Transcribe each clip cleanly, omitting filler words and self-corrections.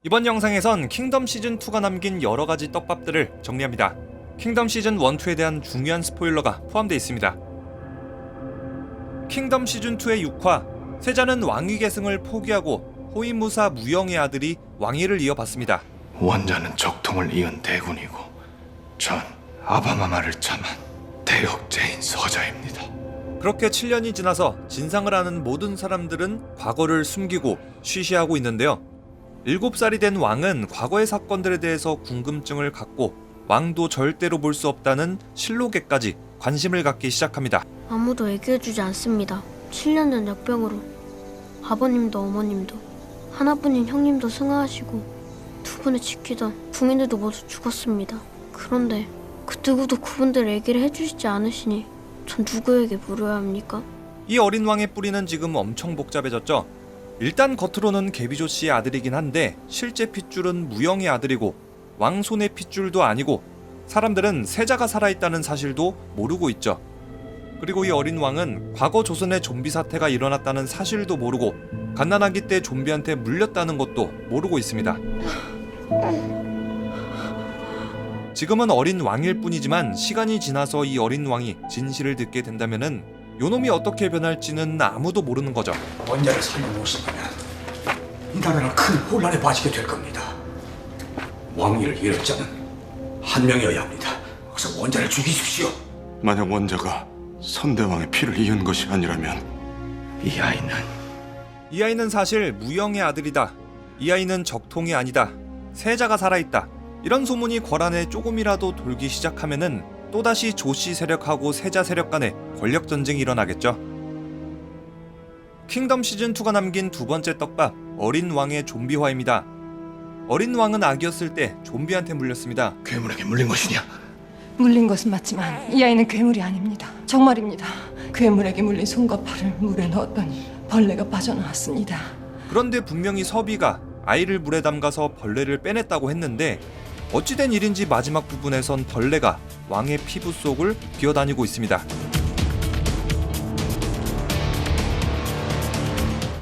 이번 영상에선 킹덤 시즌2가 남긴 여러가지 떡밥들을 정리합니다. 킹덤 시즌 1, 2에 대한 중요한 스포일러가 포함되어 있습니다. 킹덤 시즌2의 6화, 세자는 왕위 계승을 포기하고 호위무사 무영의 아들이 왕위를 이어받습니다. 원자는 적통을 이은 대군이고 전 아바마마를 참한 대역죄인 서자입니다. 그렇게 7년이 지나서 진상을 아는 모든 사람들은 과거를 숨기고 쉬쉬하고 있는데요. 7살이 된 왕은 과거의 사건들에 대해서 궁금증을 갖고 왕도 절대로 볼 수 없다는 실록에까지 관심을 갖기 시작합니다. 아무도 얘기해주지 않습니다. 7년 전 역병으로 아버님도 어머님도 하나뿐인 형님도 승하하시고 두 분을 지키던 궁인들도 모두 죽었습니다. 그런데 그 누구도 그분들 얘기를 해주시지 않으시니 전 누구에게 물어야 합니까? 이 어린 왕의 뿌리는 지금 엄청 복잡해졌죠. 일단 겉으로는 개비조 씨의 아들이긴 한데 실제 핏줄은 무영의 아들이고 왕손의 핏줄도 아니고 사람들은 세자가 살아있다는 사실도 모르고 있죠. 그리고 이 어린 왕은 과거 조선에 좀비 사태가 일어났다는 사실도 모르고 갓난아기 때 좀비한테 물렸다는 것도 모르고 있습니다. 지금은 어린 왕일 뿐이지만 시간이 지나서 이 어린 왕이 진실을 듣게 된다면은 요놈이 어떻게 변할지는 아무도 모르는 거죠. 원자를 살려놓으시면 이 나라는 큰 혼란에 빠지게 될 겁니다. 왕위를 잃을 자는 한 명이어야 합니다. 어서 원자를 죽이십시오. 만약 원자가 선대왕의 피를 이은 것이 아니라면 이 아이는 사실 무영의 아들이다. 이 아이는 적통이 아니다. 세자가 살아있다. 이런 소문이 궐안에 조금이라도 돌기 시작하면은 또다시 조씨 세력하고 세자 세력 간의 권력 전쟁이 일어나겠죠. 킹덤 시즌2가 남긴 두 번째 떡밥, 어린 왕의 좀비화입니다. 어린 왕은 아기였을 때 좀비한테 물렸습니다. 괴물에게 물린 것이냐? 물린 것은 맞지만 이 아이는 괴물이 아닙니다. 정말입니다. 괴물에게 물린 손과 팔을 물에 넣었더니 벌레가 빠져나왔습니다. 그런데 분명히 서비가 아이를 물에 담가서 벌레를 빼냈다고 했는데 어찌된 일인지 마지막 부분에선 벌레가 왕의 피부 속을 기어다니고 있습니다.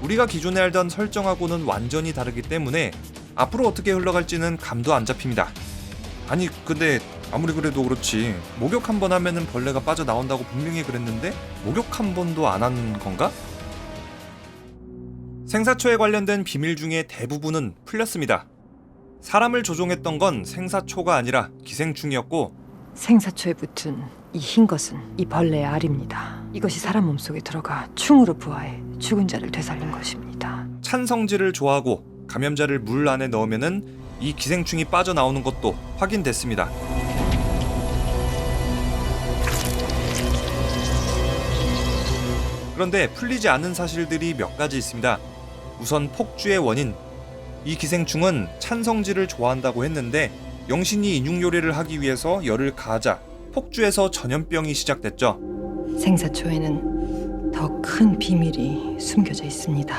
우리가 기존에 알던 설정하고는 완전히 다르기 때문에 앞으로 어떻게 흘러갈지는 감도 안 잡힙니다. 아니 근데 아무리 그래도 그렇지 목욕 한 번 하면은 벌레가 빠져나온다고 분명히 그랬는데 목욕 한 번도 안 한 건가? 생사초에 관련된 비밀 중에 대부분은 풀렸습니다. 사람을 조종했던 건 생사초가 아니라 기생충이었고 생사초에 붙은 이 흰 것은 이 벌레의 알입니다. 이것이 사람 몸속에 들어가 충으로 부화해 죽은 자를 되살린 것입니다. 찬성질을 좋아하고 감염자를 물 안에 넣으면은 이 기생충이 빠져나오는 것도 확인됐습니다. 그런데 풀리지 않은 사실들이 몇 가지 있습니다. 우선 폭주의 원인. 이 기생충은 찬성질을 좋아한다고 했는데 영신이 인육 요리를 하기 위해서 열을 가하자 폭주에서 전염병이 시작됐죠. 생사초에는 더 큰 비밀이 숨겨져 있습니다.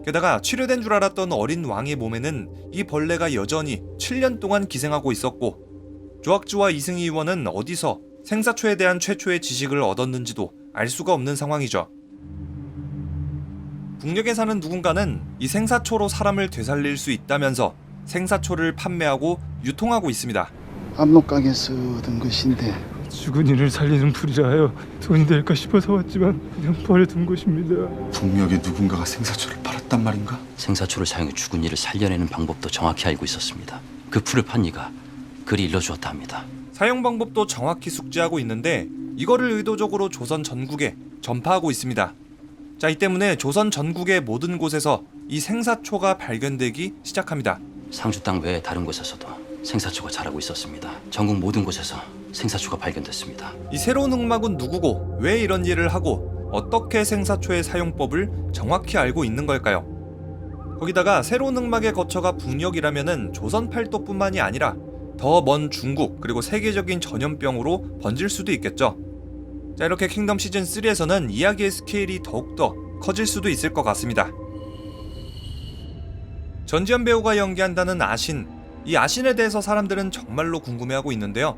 게다가 치료된 줄 알았던 어린 왕의 몸에는 이 벌레가 여전히 7년 동안 기생하고 있었고 조학주와 이승희 의원은 어디서 생사초에 대한 최초의 지식을 얻었는지도 알 수가 없는 상황이죠. 북녘에 사는 누군가는 이 생사초로 사람을 되살릴 수 있다면서 생사초를 판매하고 유통하고 있습니다. 압록강에서 얻은 것인데 죽은 이를 살리는 풀이라 하여 돈이 될까 싶어서 왔지만 그냥 버려둔 것입니다. 북녘에 누군가가 생사초를 팔았단 말인가? 생사초를 사용해 죽은 이를 살려내는 방법도 정확히 알고 있었습니다. 그 풀을 판 이가 그리 일러주었다 합니다. 사용 방법도 정확히 숙지하고 있는데 이거를 의도적으로 조선 전국에 전파하고 있습니다. 자, 이 때문에 조선 전국의 모든 곳에서 이 생사초가 발견되기 시작합니다. 상주 땅 외에 다른 곳에서도 생사초가 자라고 있었습니다. 전국 모든 곳에서 생사초가 발견됐습니다. 이 새로운 흑막은 누구고 왜 이런 일을 하고 어떻게 생사초의 사용법을 정확히 알고 있는 걸까요? 거기다가 새로운 흑막의 거처가 북녘이라면은 조선 팔도뿐만이 아니라 더 먼 중국 그리고 세계적인 전염병으로 번질 수도 있겠죠. 자, 이렇게 킹덤 시즌 3에서는 이야기의 스케일이 더욱더 커질 수도 있을 것 같습니다. 전지현 배우가 연기한다는 아신, 이 아신에 대해서 사람들은 정말로 궁금해하고 있는데요.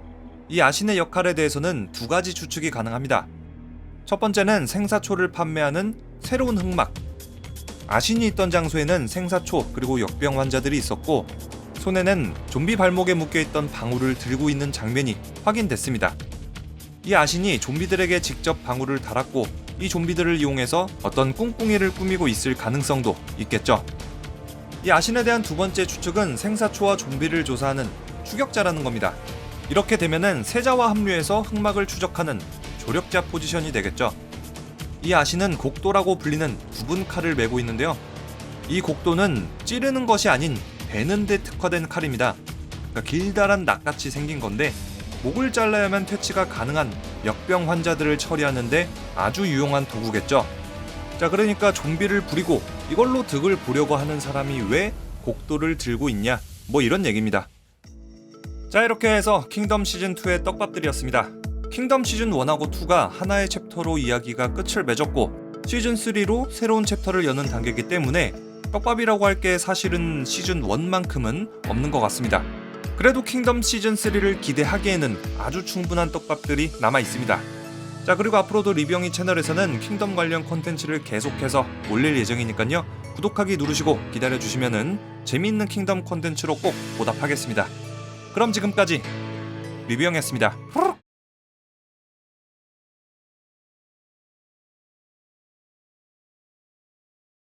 이 아신의 역할에 대해서는 두 가지 추측이 가능합니다. 첫 번째는 생사초를 판매하는 새로운 흑막, 아신이 있던 장소에는 생사초 그리고 역병 환자들이 있었고 손에는 좀비 발목에 묶여있던 방울을 들고 있는 장면이 확인됐습니다. 이 아신이 좀비들에게 직접 방울을 달았고 이 좀비들을 이용해서 어떤 꿍꿍이를 꾸미고 있을 가능성도 있겠죠. 이 아신에 대한 두 번째 추측은 생사초와 좀비를 조사하는 추격자라는 겁니다. 이렇게 되면은 세자와 합류해서 흑막을 추적하는 조력자 포지션이 되겠죠. 이 아신은 곡도라고 불리는 굽은 칼을 메고 있는데요. 이 곡도는 찌르는 것이 아닌 베는 데 특화된 칼입니다. 그러니까 길다란 낫같이 생긴 건데 목을 잘라야만 퇴치가 가능한 역병 환자들을 처리하는데 아주 유용한 도구겠죠. 자, 그러니까 좀비를 부리고 이걸로 득을 보려고 하는 사람이 왜 곡도를 들고 있냐, 뭐 이런 얘기입니다. 자, 이렇게 해서 킹덤 시즌2의 떡밥들이었습니다. 킹덤 시즌1하고 2가 하나의 챕터로 이야기가 끝을 맺었고 시즌3로 새로운 챕터를 여는 단계이기 때문에 떡밥이라고 할 게 사실은 시즌1만큼은 없는 것 같습니다. 그래도 킹덤 시즌3를 기대하기에는 아주 충분한 떡밥들이 남아있습니다. 자, 그리고 앞으로도 리뷰영이 채널에서는 킹덤 관련 콘텐츠를 계속해서 올릴 예정이니까요. 구독하기 누르시고 기다려주시면은 재미있는 킹덤 콘텐츠로 꼭 보답하겠습니다. 그럼 지금까지 리뷰영이었습니다.